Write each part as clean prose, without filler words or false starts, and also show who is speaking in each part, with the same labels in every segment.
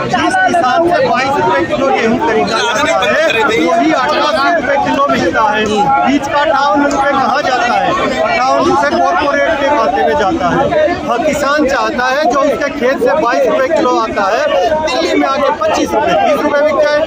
Speaker 1: जिस किसान से 22 रुपए किलो गेहूँ खरीदा जाता है वही 88 रुपए किलो मिलता है। बीच का 58 रुपए कहाँ जाता है? 58 रुपए कॉर्पोरेट के खाते में जाता है। हाँ, किसान चाहता है जो उसके खेत से 22 रुपए किलो आता है दिल्ली में आके 25 रुपए 30 रुपए बिक जाए।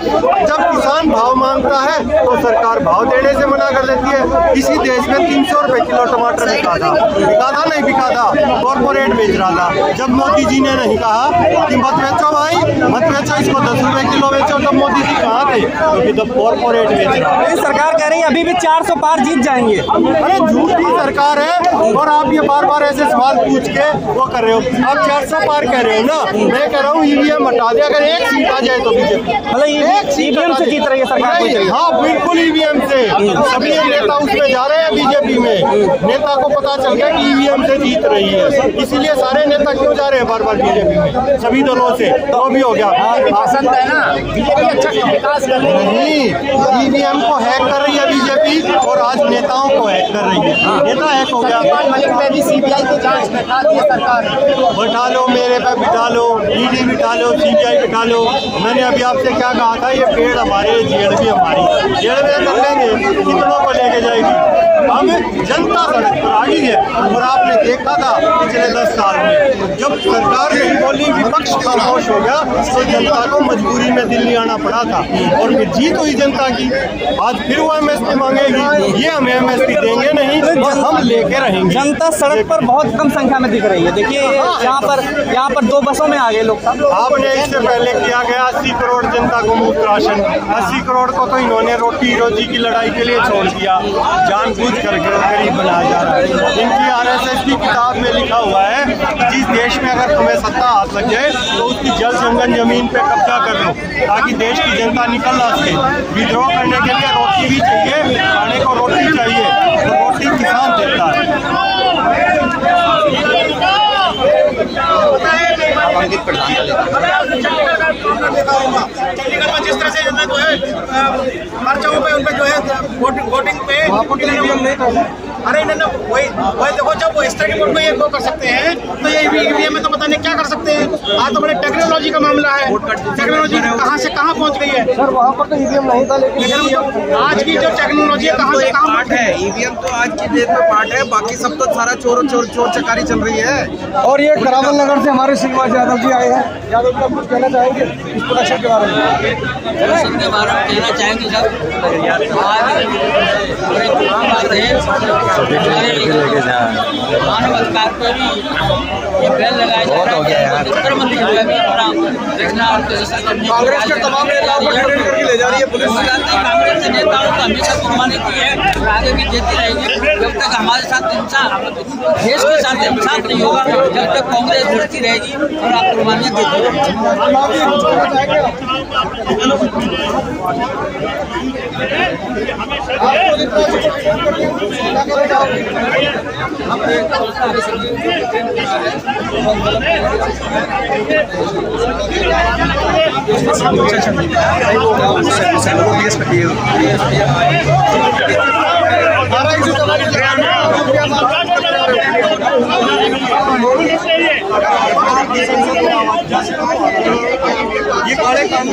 Speaker 1: जब किसान भाव मांगता है तो सरकार भाव देने से मना कर देती है। इसी देश में 300 रुपए किलो टमाटर बिका था नहीं बिका था, कॉर्पोरेट बेच रहा था। जब मोदी जी ने नहीं कहा कि मत बेचो भाई, मत बेचो, इसको 10 रुपए किलो बेचो, तब मोदी जी कहाँ थे? क्योंकि तब कॉर्पोरेट बेच रहा है।
Speaker 2: सरकार कह रही है अभी भी 400 पार जीत जाएंगे।
Speaker 1: अरे झूठी सरकार है और आप ये बार बार ऐसे सवाल पूछ के वो कर रहे हो। आप 400 पार कह रहे हो ना, मैं कह रहा हूँ ईवीएम हटा दे, अगर एक सीट आ जाए तो बीजेपी
Speaker 2: मतलब ईवीएम से जीत रही है सरकार।
Speaker 1: हाँ बिल्कुल ईवीएम से। सभी नेता उसमें जा रहे हैं बीजेपी में। नेता को पता चल गया कि ईवीएम से जीत रही है, इसीलिए सारे नेता क्यों जा रहे हैं बार बार बीजेपी में, सभी दलों से। तो भी हो गया
Speaker 2: पसंद है ना, बीजेपी अच्छा विकास कर रही है।
Speaker 1: ईवीएम को हैक कर रही है बीजेपी और आज नेताओं को हैक कर रही है। नेता हैक हो गया।
Speaker 2: मलिक में भी सीबीआई की जांच बैठा दी सरकार।
Speaker 1: बैठा लो, मेरे पे बिठा लो, ईडी बिठा लो, सीबीआई बिठा लो। मैंने अभी आपसे क्या कहा था, ये पेड़ हमारे, जेड़ भी हमारी। जेड़ में कर लेंगे, कितनों को लेके जाएगी। अब जनता सड़क पर आ गई है और आपने देखा था पिछले 10 साल में जब सरकार नहीं बोली, विपक्ष खामोश हो गया, तो जनता को मजबूरी में दिल्ली आना पड़ा था और फिर जीत हुई जनता की। आज फिर वो एमएसपी मांगेगी, ये हमें एमएसपी देंगे नहीं, हम लेके रहेंगे।
Speaker 2: जनता सड़क पर बहुत कम संख्या में दिख रही है। देखिए यहाँ पर 2 बसों में आ गए लोग।
Speaker 1: आपने इससे पहले किया गया 80 करोड़ जनता को मुफ्त राशन। 80 करोड़ को तो इन्होंने रोटी रोजी की लड़ाई के लिए छोड़ दिया, जानबूझ कर गरीब बनाया जा रहा है। इनकी आरएसएस की किताब में लिखा हुआ है कि जिस देश में अगर तुम्हें सत्ता हाथ लग जाए तो उसकी जल संगन जमीन पे कब्जा कर लो ताकि देश की जनता निकल ना सके। विद्रोह करने के लिए रोटी भी चाहिए, खाने को रोटी चाहिए, तो रोटी किसान देता है।
Speaker 3: चंडीगढ़ में जिस तरह से जो है पर्चों पे उनपे जो है वोटिंग पे अरे नहीं वही देखो, जब वो स्टडी बोर्ड में ये वो कर सकते हैं तो ये ईवीएम में तो पता नहीं क्या कर सकते हैं। आज तो बड़े टेक्नोलॉजी का मामला है, टेक्नोलॉजी कहाँ से कहाँ पहुँच गई है।
Speaker 2: सर वहाँ पर तो ईवीएम नहीं था,
Speaker 3: लेकिन आज की जो टेक्नोलॉजी है कहाँ से कहाँ
Speaker 4: पार्ट है। ईवीएम तो आज की डेट में पार्ट है, बाकी सब तो सारा चोर चकारी चल रही है।
Speaker 2: और ये करावल नगर से हमारे श्रीनिवास यादव जी आए हैं। यादव जी, आप कुछ कहना चाहेंगे इस प्रोडक्शन के बारे में?
Speaker 5: प्रोडक्शन के बारे में कहना चाहेंगे मानव अधिकार पर भी ये बैन लगाया जा रहा है। मुख्यमंत्री जो है
Speaker 4: कांग्रेस के तमाम नेताओं को डिटेन करके ले जा रही है पुलिस।
Speaker 5: कांग्रेस के नेताओं को हमेशा कुर्बानी की है और आगे भी देती रहेगी जब तक हमारे साथ इंसान देश के साथ इंसाफ नहीं होगा, जब तक कांग्रेस बढ़ती रहेगी और आप कुर्बानियाँ देती
Speaker 1: ये काले काम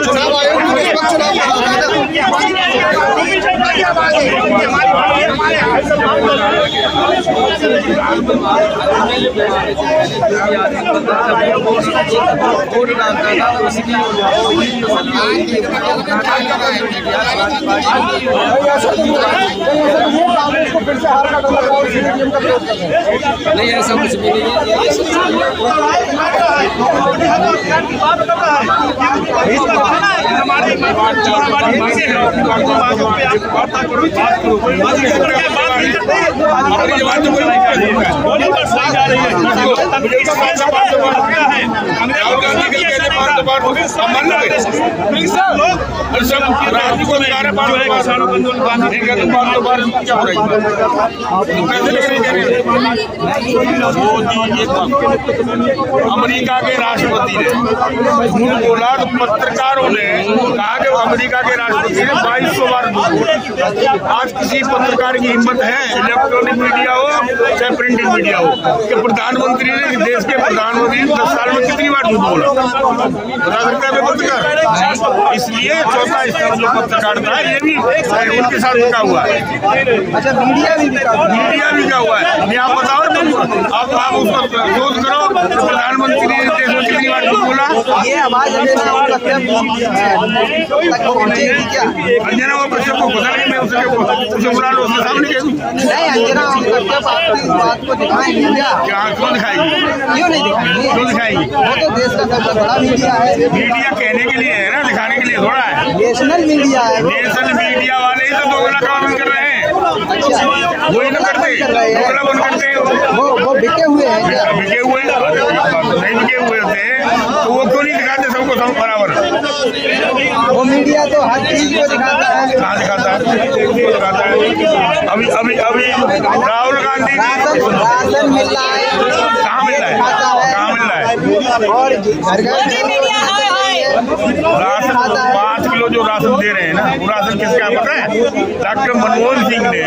Speaker 4: चुनाव आयोग
Speaker 5: नहीं, ऐसा कुछ भी नहीं है।
Speaker 6: अमेरिका के राष्ट्रपति ने बोला तो पत्रकारों ने कहा कि अमेरिका के राष्ट्रपति ने 2200 बार बोला। आज किसी पत्रकार की हिम्मत है, इलेक्ट्रॉनिक मीडिया हो चाहे प्रिंटिंग मीडिया हो, कि प्रधानमंत्री ने देश के प्रधानमंत्री 10 साल में कितनी बार झूठ बोला? बता सकता है पत्रकार? इसलिए चौथा स्तर जो पत्रकारिता है ये भी उनके साथ रुका हुआ है।
Speaker 4: अच्छा, मीडिया भी
Speaker 6: रुका हुआ है। आप बताओ आप उसको शोध करो, प्रधानमंत्री ने देश में कितनी बार झूठ बोला?
Speaker 4: ये आवाज अंजना वो
Speaker 6: अंजना वो बच्चे को पता नहीं, मैं उसे बुला लो, उसके सामने कह दूं।
Speaker 4: नहीं, अंजना इस बात को दिखाएंगे
Speaker 6: क्या? क्यों दिखाएगी?
Speaker 4: क्यों नहीं दिखाएंगे?
Speaker 6: क्यों दिखाएगी?
Speaker 4: वो तो देश का सबसे बड़ा मीडिया है।
Speaker 6: मीडिया कहने के लिए है ना, दिखाने के लिए थोड़ा है।
Speaker 4: नेशनल मीडिया है।
Speaker 6: नेशनल मीडिया वाले ही तो दोगला काम कर रहे हैं। वही ना करते, दोगला बंद करते हैं।
Speaker 4: वो बिके हुए हैं क्या?
Speaker 6: बिके हुए नहीं बिके हुए होते तो वो क्यों नहीं दिखाते सबको सब बराबर?
Speaker 4: वो मीडिया तो हर चीज को दिखाता है।
Speaker 6: कहाँ दिखाता है? अभी राहुल गांधी
Speaker 4: राशन मिल रहा है।
Speaker 6: कहाँ मिल रहा है? कहाँ मिल रहा है?
Speaker 4: और घर घर
Speaker 6: राशन 5 किलो जो राशन दे रहे हैं ना, वो राशन किसका पता है? डॉक्टर मनमोहन सिंह ने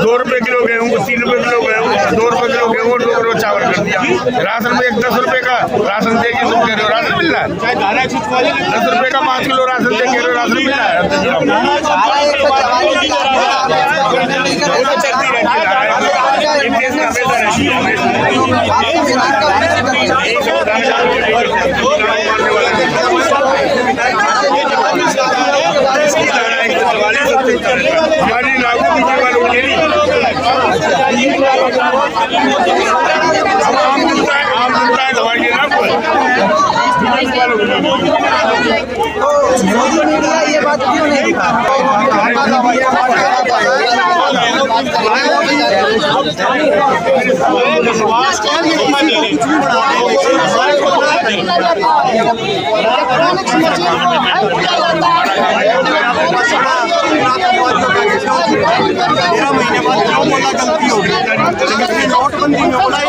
Speaker 6: 2 रुपए किलो गेहूँ, 3 रुपए किलो गेहूँ, 2 रुपए किलो गेहूँ, 2 किलो चावल कर दिया। राशन में 10 रुपए का राशन दे के तुम कह रहे हो राशन मिल रहा है? 10 रुपए का 5 किलो राशन दे कह रहे हो राशन मिल रहा है? चलती रहती है, देश में हमेशा रहती है। हमारी लागू नीति वालों के लिए आम जनता है दवाई देना
Speaker 4: मोदी मीडिया ये बात क्यों नहीं
Speaker 1: नोटबंदी में बोला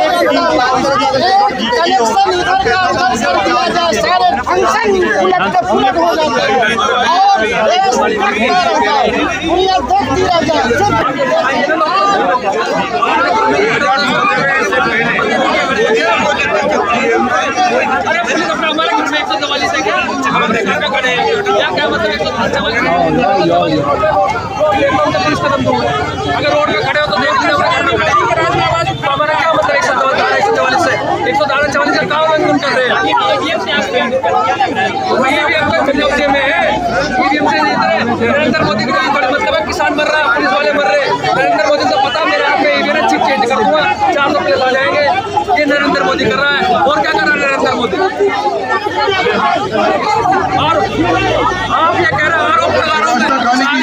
Speaker 1: सारे फंक्शन उलट हो जाते हैं और देश दुनिया देखती रह जाए।
Speaker 5: अगर रोड पे खड़े हो तो देख हमारा क्या मतलब 144 से 144 का काम तुम कर रहे हैं। ईवीएम में है, ईवीएम से नरेंद्र मोदी का बड़ा मतलब है, किसान मर रहा है, पुलिस वाले मर रहे हैं। नरेंद्र मोदी को पता मेरा ईवीएम चिप चेंज कर दूंगा, 400 प्लेस आ जाएंगे। ये नरेंद्र मोदी कर रहा है। और क्या कर रहा है नरेंद्र मोदी? और आप ये कह रहे हैं आरोप लगा रहा हूँ,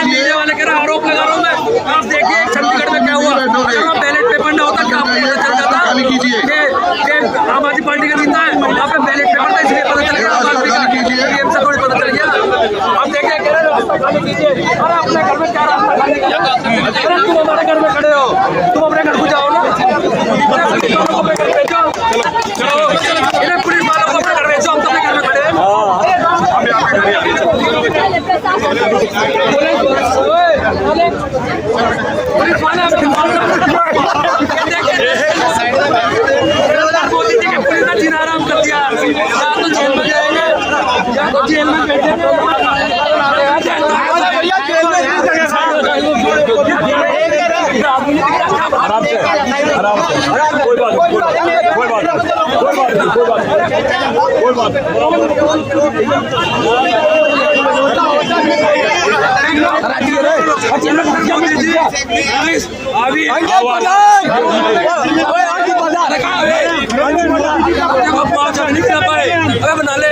Speaker 5: मीडिया वाले कह रहे हैं आरोप लगा रहा हूँ मैं। आप देखिए चंडीगढ़ में क्या हुआ, बैलेट पेपर ना होता क्या आपको पता चल जाता कि आम आदमी पार्टी का नेता है? यहाँ पे बैलेट पेपर था इसलिए पता चल गया, आम आदमी का ईवीएम से थोड़ी पता चल गया। आप देखिए कह रहे रास्ता खाली कीजिए। अरे अपने घर में क्या रास्ता खाली का? अरे तुम हमारे घर में खड़े हो, तुम अपने घर को जाओ ना, चलो इन्हें पुलिस वालों को अपने घर भेजो, हम तो अपने घर में खड़े हैं। पुलिस वाले मोदी जी के पुलिस ने जीना आराम कर दिया, या तो जेल में जाएंगे या तो जेल में बैठेंगे। अभी निकल पाए, अरे बना ले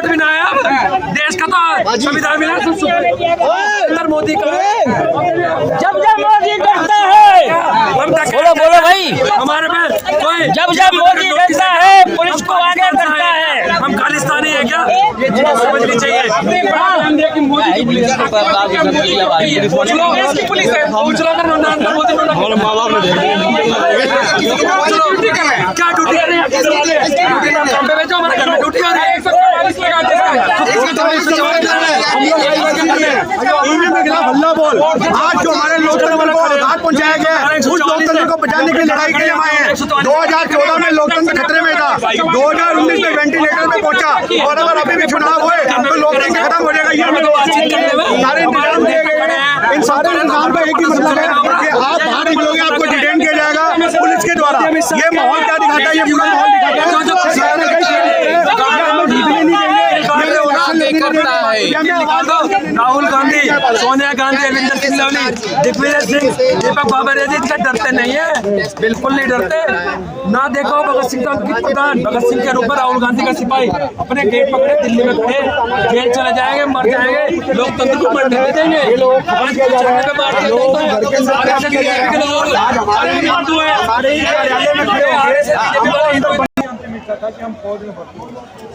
Speaker 5: भी ना आया। देश का तो संविधान मिला नरेंद्र मोदी का।
Speaker 7: जब मोदी करता है, बोलो बोलो भाई,
Speaker 5: हमारे में कोई
Speaker 7: जब मोदी करता है पुलिस को आगे करता है।
Speaker 5: हम खालिस्तानी है क्या? ये चीज समझनी चाहिए। पुलिस है नरेंद्र मोदी क्या ड्यूटी कर रहे हैं? हमारे घर में ड्यूटी कर रहे हैं।
Speaker 1: हल्ला बोल। आज जो हमारे लोकतंत्र को आघात पहुंचाया गया है, उस लोकतंत्र को बचाने की लड़ाई के लिए हम आए हैं। 2014 में लोकतंत्र खतरे में था, 2019 में वेंटिलेटर में पहुंचा, और अगर अभी भी चुनाव हुए तो लोकतंत्र खत्म हो जाएगा। ये सारे इंतजाम किए गए हैं। इन सारे इंतजाम का एक ही मतलब है कि आप बाहर निकलोगे, आपको डिटेन किया जाएगा पुलिस के द्वारा। ये माहौल क्या दिखाता है? ये पूरा माहौल दिखाता है
Speaker 5: राहुल गांधी, सोनिया गांधी, अविंदर सिंह लवली, दिग्विजय सिंह, दीपक बाबर इनका डरते नहीं है, बिल्कुल नहीं डरते। ना देखो भगत सिंह का प्रधान, भगत सिंह के रूप में राहुल गांधी का सिपाही अपने गेट पकड़े, दिल्ली में खड़े, जेल चले जाएंगे, मर जाएंगे, लोकतंत्र को मरने नहीं देंगे।
Speaker 2: था कि हम फौज में भर्ती हों।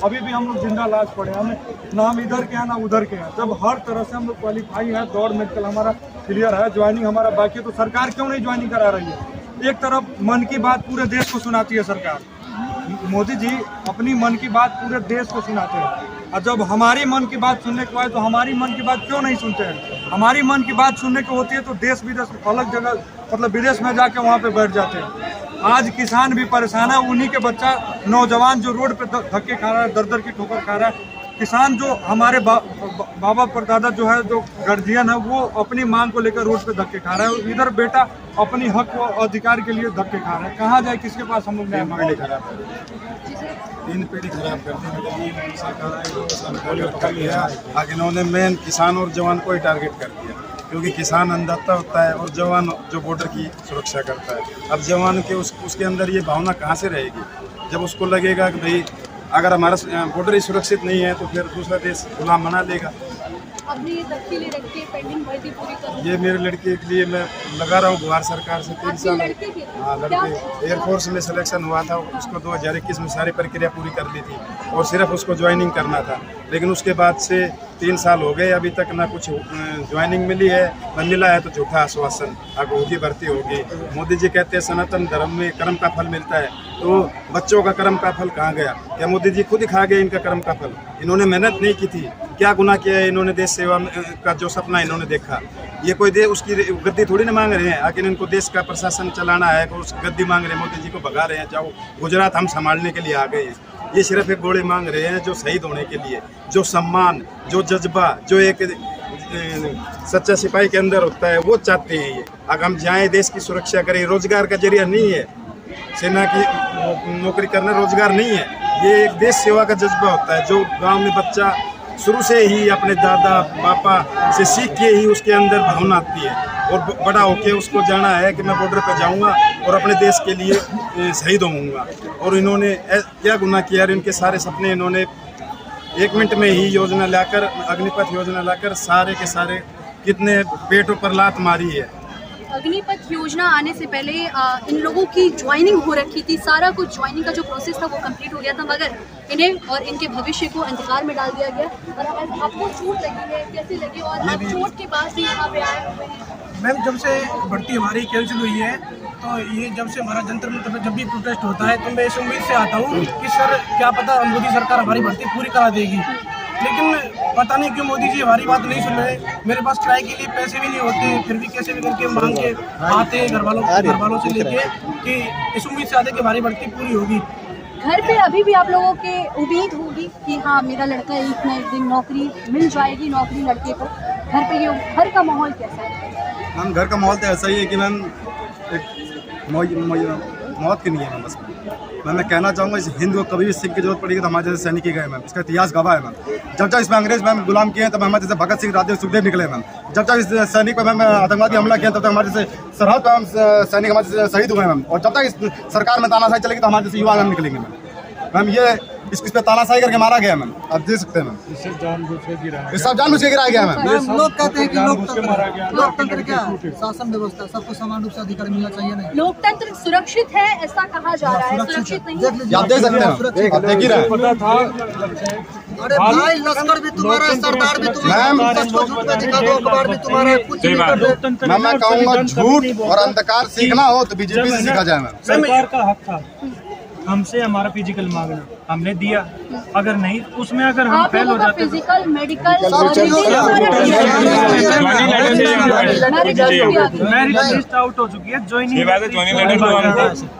Speaker 2: अभी भी हम लोग जिंदा लाश पड़े हैं, हमें ना हम इधर के हैं ना उधर के हैं। जब हर तरह से हम लोग क्वालिफाई है, दौड़ मेडिकल हमारा क्लियर है, ज्वाइनिंग हमारा बाकी है, तो सरकार क्यों नहीं ज्वाइनिंग करा रही है? एक तरफ मन की बात पूरे देश को सुनाती है सरकार, मोदी जी अपनी मन की बात पूरे देश को सुनाते हैं, और जब हमारी मन की बात सुनने को आए तो हमारी मन की बात क्यों नहीं सुनते हैं? हमारी मन की बात सुनने को होती है तो देश विदेश अलग जगह मतलब विदेश में जाके वहाँ पे बैठ जाते हैं। आज किसान भी परेशान है, उन्हीं के बच्चा नौजवान जो रोड पे धक्के खा रहा है, दर दर की ठोकर खा रहा है। किसान जो हमारे बाबा परदादा जो है, जो गार्जियन है, वो अपनी मांग को लेकर रोड पे धक्के खा रहा है। इधर बेटा अपनी हक व अधिकार के लिए धक्के खा रहा है। कहाँ जाए, किसके पास हम लोग न्याय मांगे?
Speaker 8: तीन पीढ़ी खराब करते हैं। आगे इन्होंने मेन किसान और जवान को ही टारगेट कर दिया, क्योंकि किसान अन्नदाता होता है और जवान जो बॉर्डर की सुरक्षा करता है। अब जवान के उसके अंदर ये भावना कहाँ से रहेगी? जब उसको लगेगा कि भाई अगर हमारा बॉर्डर ही सुरक्षित नहीं है तो फिर दूसरा देश गुलाम बना लेगा। ये मेरे लड़के के लिए मैं लगा रहा हूँ गुहार सरकार से 3 साल। हाँ, लड़के एयरफोर्स में सिलेक्शन हुआ था, उसको 2021 में सारी प्रक्रिया पूरी कर ली थी और सिर्फ उसको ज्वाइनिंग करना था। लेकिन उसके बाद से 3 साल हो गए, अभी तक ना कुछ ज्वाइनिंग मिली है, न मिला है तो झूठा आश्वासन अब होगी, भर्ती होगी। मोदी जी कहते हैं सनातन धर्म में कर्म का फल मिलता है, तो बच्चों का कर्म का फल कहाँ गया? क्या मोदी जी खुद ही खा गए इनका कर्म का फल? इन्होंने मेहनत नहीं की थी, क्या गुनाह किया है? इन्होंने देश सेवा का जो सपना इन्होंने देखा, ये कोई देश उसकी गद्दी थोड़ी ना मांग रहे हैं, आखिर इनको देश का प्रशासन चलाना है, उस गद्दी मांग रहे हैं, मोदी जी को भगा रहे हैं, जाओ गुजरात हम संभालने के लिए आ गए हैं। ये सिर्फ एक घोड़े मांग रहे हैं जो शहीद होने के लिए, जो सम्मान, जो जज्बा, जो एक सच्चा सिपाही के अंदर होता है, वो चाहते हैं ये। अगर हम जाएँ, देश की सुरक्षा करें, रोजगार का जरिया नहीं है, सेना की नौकरी करना रोजगार नहीं है, ये एक देश सेवा का जज्बा होता है। जो गांव में बच्चा शुरू से ही अपने दादा पापा से सीख के ही उसके अंदर भावना आती है और बड़ा होके उसको जाना है कि मैं बॉर्डर पर जाऊंगा और अपने देश के लिए शहीद होऊंगा। और इन्होंने क्या गुनाह किया? इनके सारे सपने इन्होंने 1 मिनट में ही योजना लाकर, अग्निपथ योजना लाकर सारे के सारे कितने पेटों पर लात मारी है।
Speaker 9: अग्निपथ योजना आने से पहले इन लोगों की ज्वाइनिंग हो रखी थी, सारा कुछ ज्वाइनिंग का जो प्रोसेस था वो कंप्लीट हो गया था, मगर इन्हें और इनके भविष्य को अंधकार में डाल दिया गया। और आपको चोट लगी है, कैसे लगी? और आप चोट के बाद भी यहाँ पे आए हुए हैं।
Speaker 10: मैम, जब से भर्ती हमारी कैंसिल हुई है, तो ये जब से हमारा जंतर मंतर पे जब भी प्रोटेस्ट होता है तो मैं इस उम्मीद से आता हूँ कि सर क्या पता मोदी सरकार हमारी भर्ती पूरी करा देगी, लेकिन पता नहीं क्यों मोदी जी हमारी बात नहीं सुन रहे। मेरे पास ट्राई के लिए पैसे भी नहीं होते, फिर भी कैसे भी करके मांग के आते हैं घर वालों से लेके कि इस उम्मीद से आते कि हमारी भर्ती पूरी होगी।
Speaker 9: घर पे अभी भी आप लोगों के उम्मीद होगी कि हाँ मेरा लड़का एक न एक दिन नौकरी मिल जाएगी, नौकरी लड़के को। घर पे ये घर का माहौल कैसा है?
Speaker 8: मैम, घर का माहौल तो ऐसा ही है कि मैम मौत की नहीं है। मैम बस मैं कहना चाहूँगा, इस हिंद को कभी भी सिख की जरूरत पड़ेगी तो हमारे जैसे सैनिक ही गए मैम, इसका इतिहास गवाह है मैम। जब इसमें अंग्रेज मैम गुलाम किए तब हमारे जैसे भगत सिंह, राजदेव, सुखदेव निकले मैम। जब इस सैनिक पर मैम आतंकवादी हमला किया तब तक हमारे जैसे सरहद पर सैनिक हमारे जैसे शहीद हुए मैम। और जब तक इस सरकार में तानाशाही चलेगी तो हमारे जैसे युवा मैम निकलेंगे मैम। ये किस पे तानाशाही करके मारा गया मैम, आप देख सकते हैं मैम।
Speaker 2: इससे जानबूझ के गिराया
Speaker 8: इस सब जानबूझ के गिराया गया मैम।
Speaker 10: लोग कहते हैं कि
Speaker 2: मारा गया।
Speaker 10: लोकतंत्र क्या है? शासन व्यवस्था, सबको समान रूप से अधिकार मिलना चाहिए नहीं?
Speaker 9: लोकतंत्र सुरक्षित है ऐसा कहा जा रहा है, सुरक्षित नहीं है।
Speaker 8: आप देख सकते हैं, आप देख ही रहे हैं।
Speaker 2: पता था
Speaker 10: अरे भाई, लश्कर भी तुम्हारा है, सरदार भी तुम्हारा है, सबको झूठ पे दिखा दो, अखबार भी तुम्हारा है, कुछ नहीं कर दो।
Speaker 8: मैं कहूँगा झूठ और अंधकार सीखना हो तो बीजेपी से सीखा जाए मैम।
Speaker 11: सरकार का हक था हमसे हमारा फिजिकल मांगना, हमने दिया। अगर नहीं उसमें अगर हम
Speaker 9: आप
Speaker 11: फेल हो
Speaker 9: लोगों का
Speaker 11: जाते
Speaker 9: physical medical
Speaker 11: merit list out हो चुकी है, ज्वाइनिंग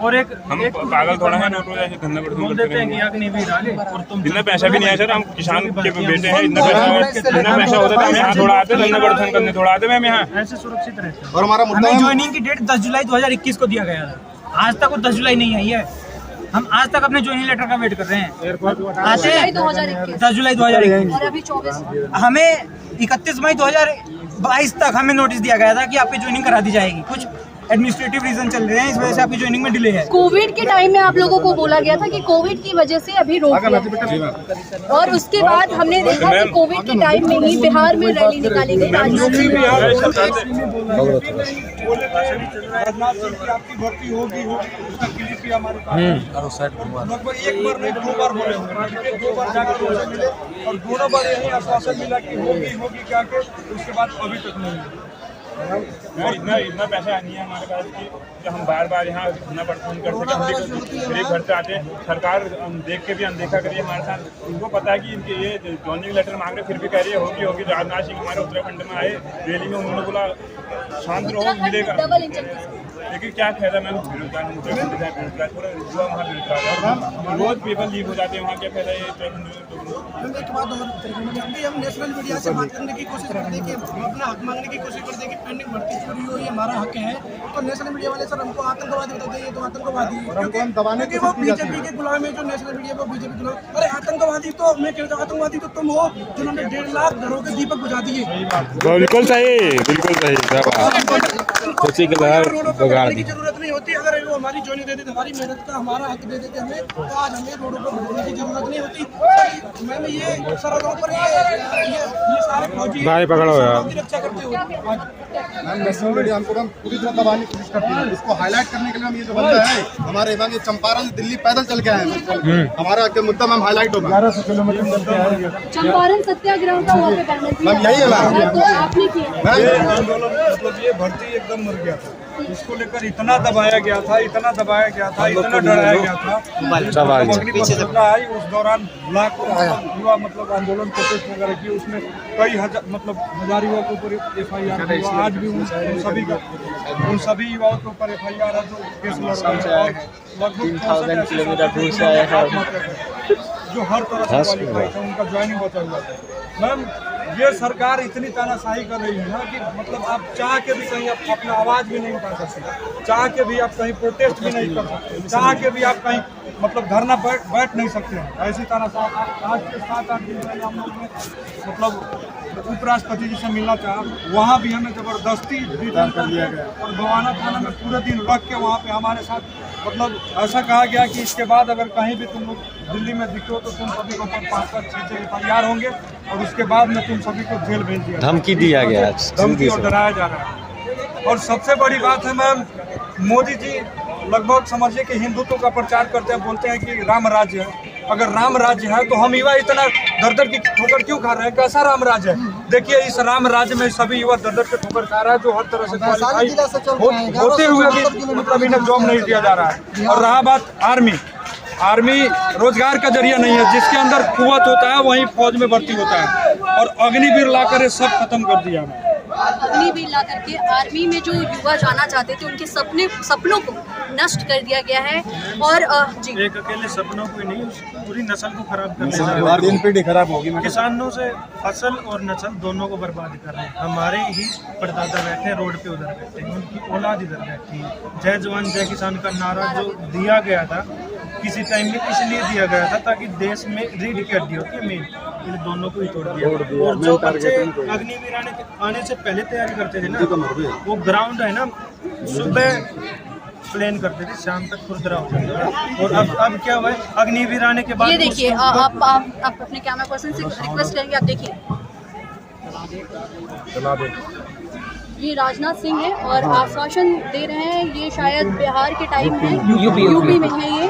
Speaker 11: और एक
Speaker 6: पागल थोड़ा है, नोट हो जाए धंधा
Speaker 11: बोल देते हैं कि अग्निवीर आ गए और तुम
Speaker 6: इतना पैसा भी नहीं है सर, हम किसान के बेटे हैं, इतना पैसा होता है हम यहाँ थोड़ा आते धंधा प्रदर्शन करने, थोड़ा आते मैम यहाँ
Speaker 11: ऐसे सुरक्षित रहते हैं।
Speaker 8: और हमारा मुद्दा
Speaker 11: हमें ज्वाइनिंग की डेट 10 जुलाई 2021 को दिया गया था, आज तक वो 10 जुलाई नहीं आई है। हम आज तक अपने ज्वाइनिंग लेटर का वेट कर रहे हैं। आते हैं 10 जुलाई 2021
Speaker 9: और अभी 24
Speaker 11: हमें 31 मई 2022 तक हमें नोटिस दिया गया था कि आपकी ज्वाइनिंग करा दी जाएगी। कुछ एडमिनिस्ट्रेटिव रीजन चल रहे हैं, इस वजह से आपकी ज्वाइनिंग में डिले है।
Speaker 9: कोविड के टाइम में आप लोगों को बोला गया था कि कोविड की वजह से अभी रोक दिया, और उसके बाद हमने देखा कि कोविड के टाइम में ही बिहार में रैली निकाली गई।
Speaker 2: राजनाथ सिंह की आपकी भर्ती होगी, उसका क्लिप भी हमारे पास लगभग एक बार नहीं 2 बार बोले होंगे, 2 बार जाकर उनसे मिले और दोनों बार यही आश्वासन मिला कि होगी क्या के, उसके बाद अभी तक नहीं हुई।
Speaker 6: इतना पैसा नहीं है हमारे पास कि हम बार बार यहाँ धंधा प्रदर्शन कर सके। हम गरीब घर से आते हैं, सरकार देख के भी अनदेखा करिए हमारे साथ। उनको पता है कि इनके ये ज्वाइनिंग लेटर मांग रहे, फिर भी कह रही है होगी। राजनाथ सिंह हमारे उत्तराखंड में आए रैली में, उन्होंने बोला शांत रहो मिलेगा, लेकिन क्या फायदा मैम, बेरोजगार हम उत्तराखंड से बेरोजगार, पूरा युवा वहाँ बेरोजगार, रोज पेपर लीक हो जाते हैं वहाँ, क्या फायदा ये उत्तराखंड।
Speaker 10: एक बात और हम नेशनल मीडिया से बात करने की कोशिश करते हैं कि अपना हक मांगने की कोशिश करते हैं कि पेंडिंग भर्ती पूरी हो, ये हमारा हक है, तो नेशनल मीडिया वाले सर हमको आतंकवादी बताते हैं, ये तो आतंकवादी है, क्योंकि वो बीजेपी के गुलाम है, जो नेशनल मीडिया को बीजेपी गुलाम। अरे आतंकवादी तो मैं कहता हूँ, आतंकवादी तो तुम हो जिन्होंने 1.5 लाख घरों के दीपक बुझा दिए।
Speaker 6: बिल्कुल सही, बिल्कुल सही।
Speaker 10: की जरूरत नहीं होती, अगर वो हमारी ज्वाइनिंग दे देते, हमारी मेहनत का हमारा हक दे देते हमें, तो आज हमें रोडों पर घूमने की जरूरत नहीं होती। मैंने ये सरहदों पर ये सारे फौजी
Speaker 6: भाई पकड़ो यार,
Speaker 10: रक्षा करते हुए
Speaker 8: नेशनल मीडिया हमको हम पूरी तरह दबाने की कोशिश करती है। इसको हाईलाइट करने के लिए हम ये जो बंदा है हमारे ये चंपारण से दिल्ली पैदल चल के आए हैं, हमारा मुद्दा मैम हाईलाइट होगा।
Speaker 2: 1100 किलोमीटर
Speaker 9: चंपारण सत्याग्रह का वहाँ पे बैनर किया,
Speaker 8: मैम यही है मैम,
Speaker 9: तो आपने किया।
Speaker 2: ये आंदोलन मतलब ये भर्ती एकदम मर गया था, इसको लेकर इतना दबाया गया था, इतना डराया गया था, अग्निपथ आई उस दौरान लाखों युवा मतलब आंदोलन प्रोटेस्ट वगैरह की, उसमें कई हजार युवाओं के ऊपर FIR हुआ। आज भी उन सभी युवाओं के ऊपर FIR है जो केस लड़ रहे हैं, लगभग 3000 किलोमीटर दूर से आए हैं जो हर तरह से क्वालिफाई थे, उनका ज्वाइनिंग बचा हुआ था। मैम ये सरकार इतनी तानाशाही कर रही है ना कि मतलब आप चाह के भी कहीं अपना आवाज़ भी नहीं उठा सकते, चाह के भी आप कहीं प्रोटेस्ट भी नहीं कर सकते, चाह के भी आप कहीं मतलब धरना बैठ नहीं सकते हैं, ऐसी तानाशाही। आज के 7-8 दिन पहले हम लोग मतलब उपराष्ट्रपति जी से मिलना चाहा, वहाँ भी हमें ज़बरदस्ती कर दिया गया और गोवाना थाना में पूरे दिन रख के वहाँ पे हमारे साथ मतलब ऐसा कहा गया कि इसके बाद अगर कहीं भी तुम लोग दिल्ली में दिखो तो तुम सभी को 5-5, 6-6 FIR होंगे और उसके बाद में तुम सभी को जेल भेज दिया, धमकी दिया गया, धमकी और डराया जा रहा है। और सबसे बड़ी बात है मैम, मोदी जी लगभग समझिए कि हिंदुत्व का प्रचार करते हैं, बोलते हैं कि राम राज्य है। अगर राम राज्य है तो हम युवा इतना दर की ठोकर क्यों खा रहे हैं? कैसा राम राज्य है? देखिए इस राम राज्य में सभी युवा दर के ठोकर खा रहा है, जो हर तरह से क्वालिफाई होते हुए भी मतलब इन्हें जॉब नहीं दिया जा रहा है। और रहा बात आर्मी रोजगार का जरिया नहीं है, जिसके अंदर कुवत होता है वहीं फौज में भर्ती होता है, और अग्निवीर लाकर ये सब खत्म कर दिया है।
Speaker 9: अग्निवीर ला करके आर्मी में जो युवा जाना चाहते थे उनके सपनों को नष्ट कर दिया गया है। और जी
Speaker 11: एक अकेले सपनों को ही नहीं, पूरी नस्ल को खराब करने
Speaker 8: पीढ़ी खराब होगी।
Speaker 11: किसानों से फसल और नस्ल दोनों को बर्बाद कर रहे हैं। हमारे ही परदादा बैठे हैं रोड पे, उधर बैठे हैं, उनकी औलाद इधर बैठी है। जय जवान जय किसान का नारा जो दिया गया था किसी टाइम में इसलिए दिया गया था ताकि देश में रीढ़ की हड्डी होती है मेन, इन दोनों को ही तोड़ दिया। और जो बच्चे अग्निवीर आने से पहले तैयारी करते थे ना, वो ग्राउंड है ना, सुबह प्लान करते थे शाम तक खुरदरा हो जाता है। और अब क्या हुआ है, अग्निवीर आने के बाद
Speaker 9: ये देखिए आप अपने कैमरा पर्सन से रिक्वेस्ट करेंगे, आप देखिए
Speaker 8: चला दे।
Speaker 9: ये राजनाथ सिंह है और आश्वासन दे रहे हैं, ये शायद बिहार के टाइम में यूपी में है ये।